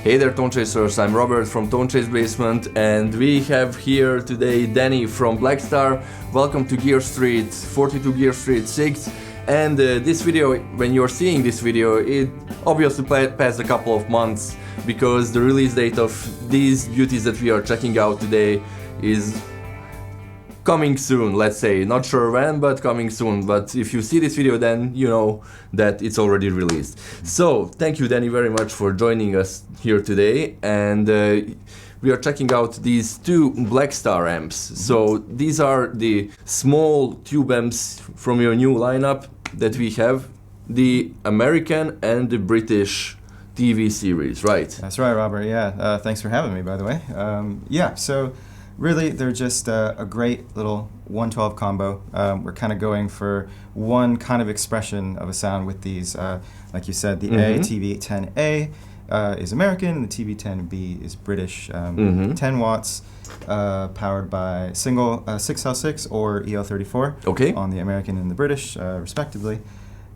Hey there, Tone Chasers, I'm Robert from Tone Chase Basement, and we have here today Danny from Blackstar. Welcome to Gear Street, 42 Gear Street 6. And this video, when you're seeing this video, it obviously passed a couple of months because the release date of these beauties that we are checking out today is coming soon, let's say. Not sure when, but coming soon. But if you see this video, then you know that it's already released. So, thank you, Danny, very much for joining us here today. And we are checking out these two Blackstar amps. So, these are the small tube amps from your new lineup that we have. The American and the British TV series, right? That's right, Robert. Yeah, thanks for having me, by the way. So really, they're just a great little 112 combo. We're kind of going for one kind of expression of a sound with these. Like you said, the TV10A is American, and the TV10B is British. 10 watts, powered by single 6L6 or EL34 on the American and the British, respectively.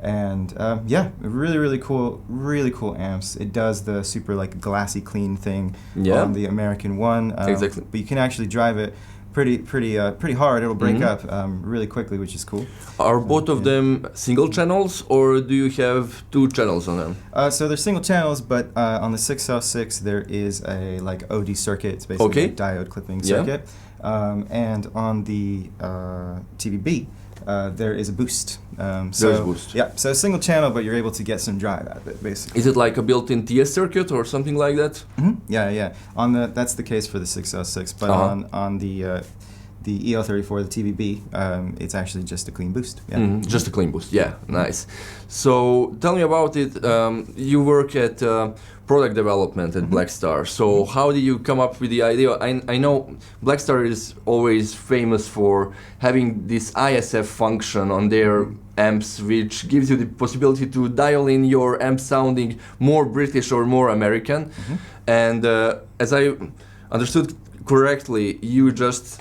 And yeah, really cool amps. It does the super like glassy clean thing on the American one. Exactly. But you can actually drive it pretty hard. It'll break up really quickly, which is cool. Are both of them single channels, or do you have two channels on them? So they're single channels, but on the 6L6 there is a like OD circuit. It's basically a diode clipping circuit. And on the TVB, there is a boost. There's a boost. Yeah, so single channel, but you're able to get some drive out of it, basically. Is it like a built-in TS circuit or something like that? Yeah. That's the case for the 6L6, but on the EL34, the TVB, it's actually just a clean boost. Yeah. Just a clean boost. Yeah, nice. So tell me about it. You work at product development at Blackstar. So how did you come up with the idea? I know Blackstar is always famous for having this ISF function on their amps, which gives you the possibility to dial in your amp sounding more British or more American. And as I understood correctly, you just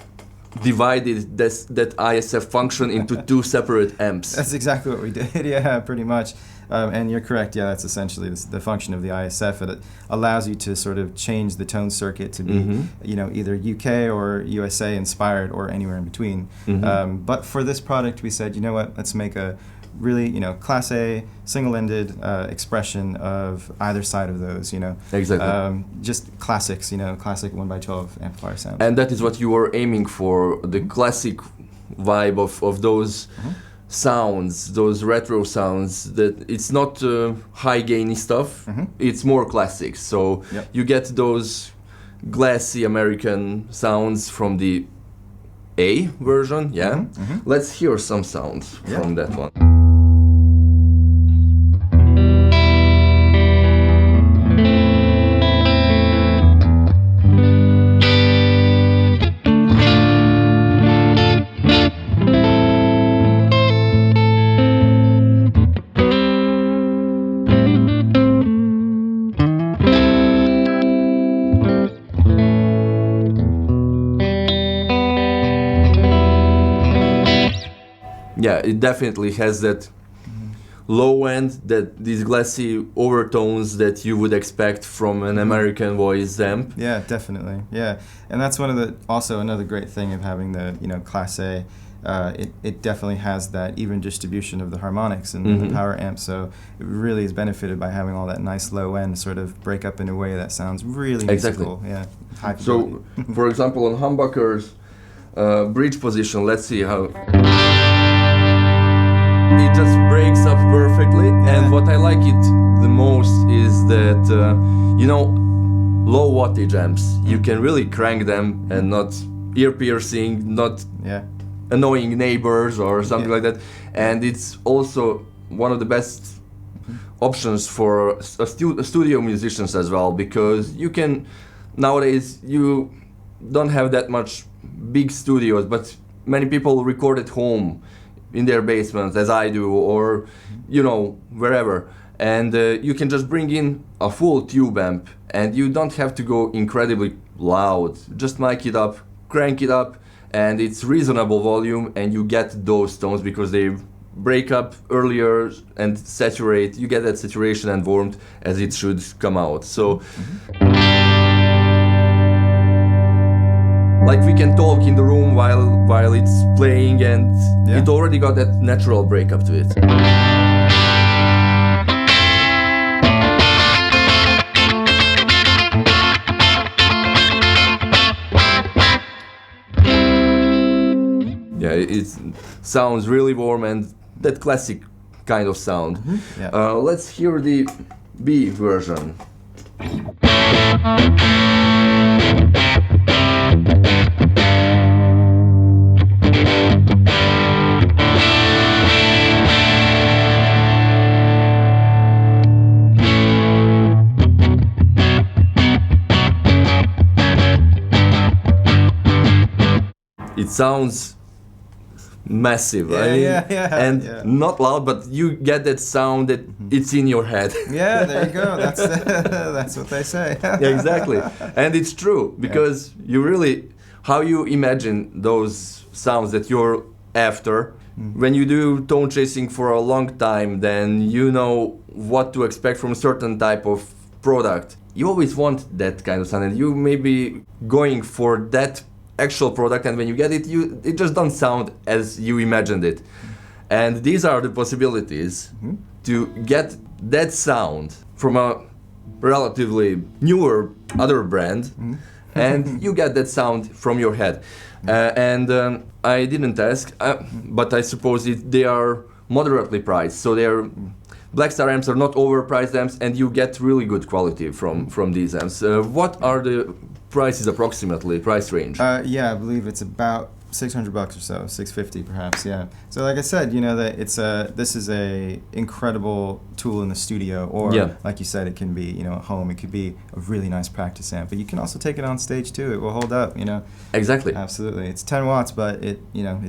divided that ISF function into two separate amps. That's exactly what we did. Yeah, pretty much. And you're correct. Yeah, that's essentially the function of the ISF. It allows you to sort of change the tone circuit to be, either UK or USA inspired or anywhere in between. But for this product, we said, you know what? Let's make a really, Class A single-ended expression of either side of those. Exactly. Just classics. Classic 1x12 amplifier sound. And that is what you were aiming for, the classic vibe of those. Sounds, those retro sounds, that it's not high gainy stuff, it's more classic. So you get those glassy American sounds from the A version, Let's hear some sounds from that one. Yeah, it definitely has that low end, these glassy overtones that you would expect from an American voice amp. Yeah, definitely. Yeah, and that's also another great thing of having the Class A. It definitely has that even distribution of the harmonics and the power amp, so it really is benefited by having all that nice low end sort of break up in a way that sounds really musical. Yeah, high fidelity. So, for example, on humbucker's bridge position, let's see how it just breaks up perfectly. And what I like it the most is that low wattage amps, you can really crank them and not ear piercing, not annoying neighbors or something like that. And it's also one of the best options for studio musicians as well, because you can nowadays you don't have that much big studios, but many people record at home in their basements, as I do, or wherever, and you can just bring in a full tube amp and you don't have to go incredibly loud. Just mic it up, crank it up, and it's reasonable volume, and you get those tones because they break up earlier and saturate. You get that saturation and warmth as it should come out. So, like we can talk in the room while it's playing, and it already got that natural breakup to it. Yeah, it sounds really warm and that classic kind of sound. Let's hear the B version. It sounds massive, not loud, but you get that sound that it's in your head. Yeah, there you go. That's what they say. Yeah, exactly, and it's true because you really, how you imagine those sounds that you're after. When you do tone chasing for a long time, then you know what to expect from a certain type of product. You always want that kind of sound, and you may be going for that actual product, and when you get it, it just don't sound as you imagined it. And these are the possibilities to get that sound from a relatively newer other brand, and you get that sound from your head. I didn't ask, but I suppose they are moderately priced, so they're Blackstar amps are not overpriced amps, and you get really good quality from these amps. What are the prices approximately, price range? Yeah, I believe it's about $600 or so, $650 perhaps. Yeah. So like I said, you know that this is a incredible tool in the studio, or like you said, it can be at home. It could be a really nice practice amp, but you can also take it on stage too. It will hold up. Exactly. Absolutely. It's 10 watts, but it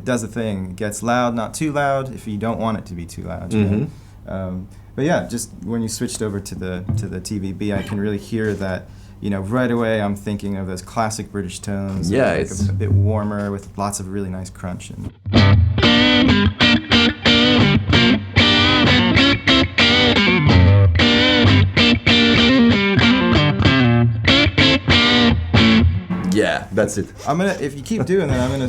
does a thing. It gets loud, not too loud if you don't want it to be too loud. But yeah, just when you switched over to the TVB, I can really hear that. Right away I'm thinking of those classic British tones. Yeah, like it's a bit warmer with lots of really nice crunch. Yeah, that's it. If you keep doing that, I'm gonna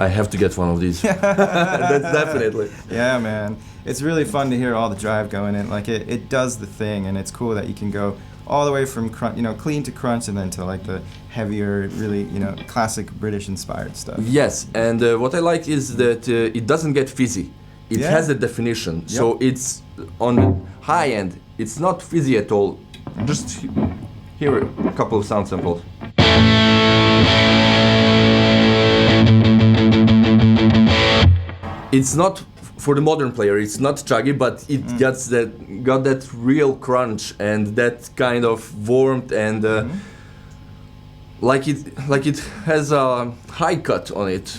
I have to get one of these. That's definitely. Yeah, man. It's really fun to hear all the drive going in. Like it does the thing, and it's cool that you can go all the way from clean to crunch, and then to like the heavier, really classic British inspired stuff. Yes, and what I like is that it doesn't get fizzy. It has a definition, so it's on the high end. It's not fizzy at all. Just hear a couple of sound samples. It's not for the modern player. It's not chuggy, but it got that real crunch and that kind of warmth, and like it has a high cut on it.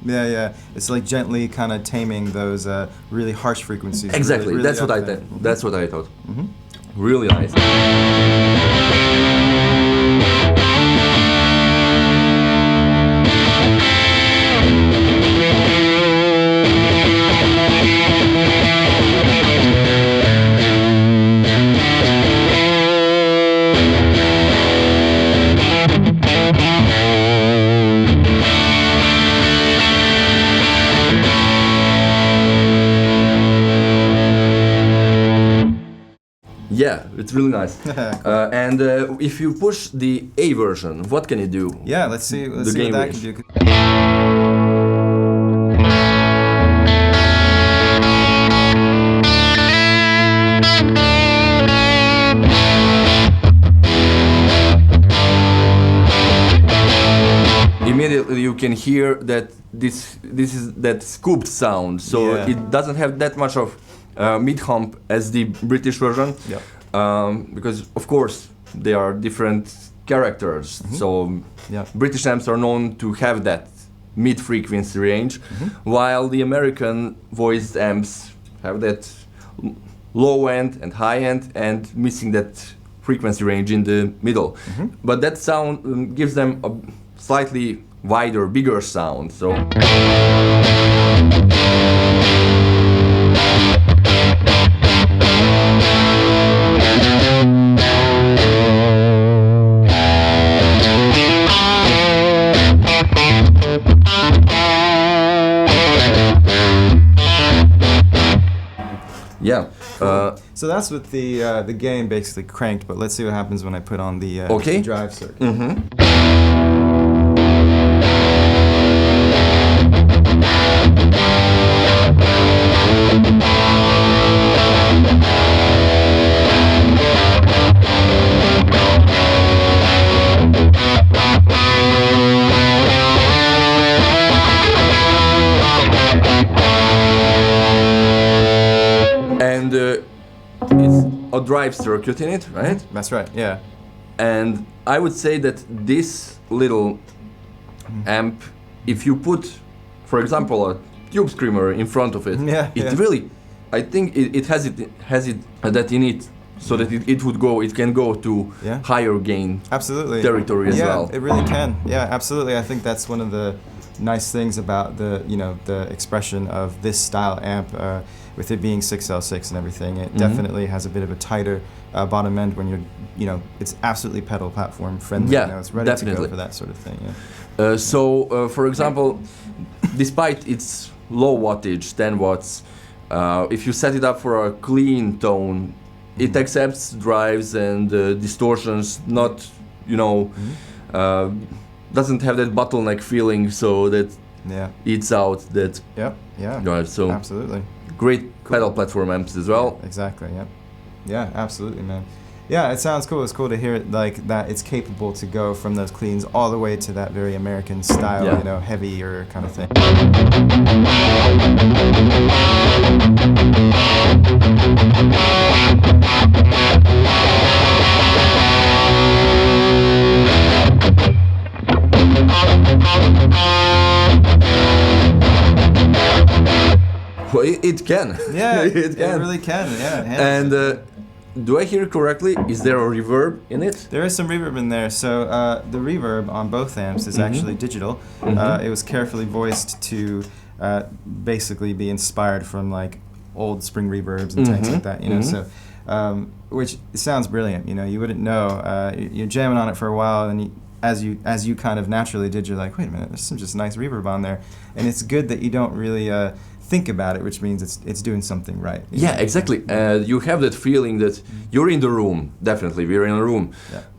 Yeah. It's like gently kind of taming those really harsh frequencies. Exactly. Really That's what I thought. That's what I thought. Really nice. Yeah, it's really nice. Cool. And if you push the A version, what can you do? Yeah, let's see what that can do. can hear that this is that scooped sound, so it doesn't have that much of mid hump as the British version. Because of course they are different characters. So British amps are known to have that mid frequency range, while the American voiced amps have that low end and high end and missing that frequency range in the middle. But that sound gives them a slightly wider, bigger sound. So yeah. So that's with the gain basically cranked, but let's see what happens when I put on the drive circuit. And it's a drive circuit in it, right? That's right, yeah. And I would say that this little amp, if you put, for example, a tube screamer in front of it, really, I think it has that in it, so that it can go to higher gain territory as well. Yeah, it really can. Yeah, absolutely. I think that's one of the nice things about the expression of this style amp. With it being 6L6 and everything, it definitely has a bit of a tighter bottom end when you're, it's absolutely pedal platform friendly. Yeah, it's ready to go for that sort of thing. Yeah. For example, despite its low wattage, 10 watts, if you set it up for a clean tone, it accepts drives and distortions. Not, doesn't have that bottleneck feeling, so that eats out that drive. So absolutely. Great pedal platform amps as well. Exactly, yeah, absolutely, man. Yeah, it sounds cool. It's cool to hear it like that. It's capable to go from those cleans all the way to that very American style, heavier kind of thing. Well, it can. Yeah, it can. It really can. Yeah. And do I hear correctly? Is there a reverb in it? There is some reverb in there. So the reverb on both amps is actually digital. It was carefully voiced to basically be inspired from like old spring reverbs and things like that. So which sounds brilliant. You wouldn't know. You're jamming on it for a while, and as you kind of naturally did, you're like, wait a minute, there's some just nice reverb on there, and it's good that you don't really think about it, which means it's doing something right. Yeah, exactly. You have that feeling that you're in the room. Definitely, we're in a room,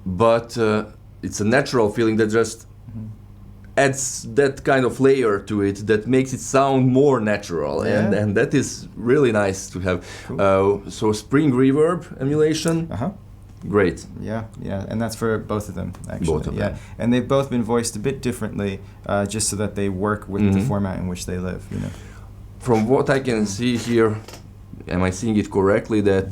but it's a natural feeling that just adds that kind of layer to it that makes it sound more natural, and that is really nice to have. Cool. So spring reverb emulation. Great. Yeah, and that's for both of them, actually. Both of them. And they've both been voiced a bit differently, just so that they work with the format in which they live. From what I can see here, am I seeing it correctly that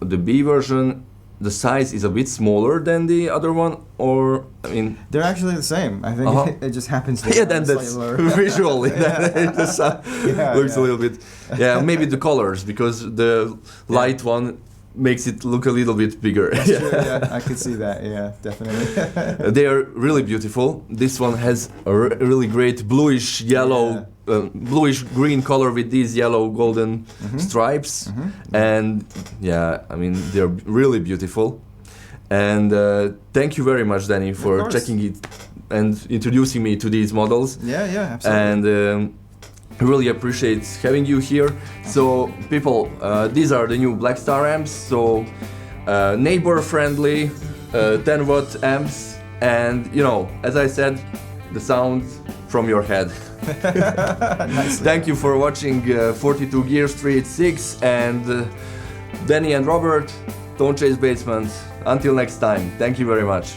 the B version, the size is a bit smaller than the other one, or I mean? They're actually the same. I think it just happens to be then that's visually it looks a little bit. Yeah, maybe the colors, because the light one makes it look a little bit bigger. That's true, I could see that. Yeah, definitely. They are really beautiful. This one has a really great bluish yellow. Bluish green color with these yellow golden stripes, and I mean, they're really beautiful. And thank you very much, Danny, for checking it and introducing me to these models. Yeah, absolutely. And I really appreciate having you here. So people, these are the new Blackstar amps, so neighbor friendly 10 watt amps, and as I said, the sound from your head. Thank you for watching 42 Gear Street 6, and Danny and Robert, Tone Chase Basement. Until next time, thank you very much.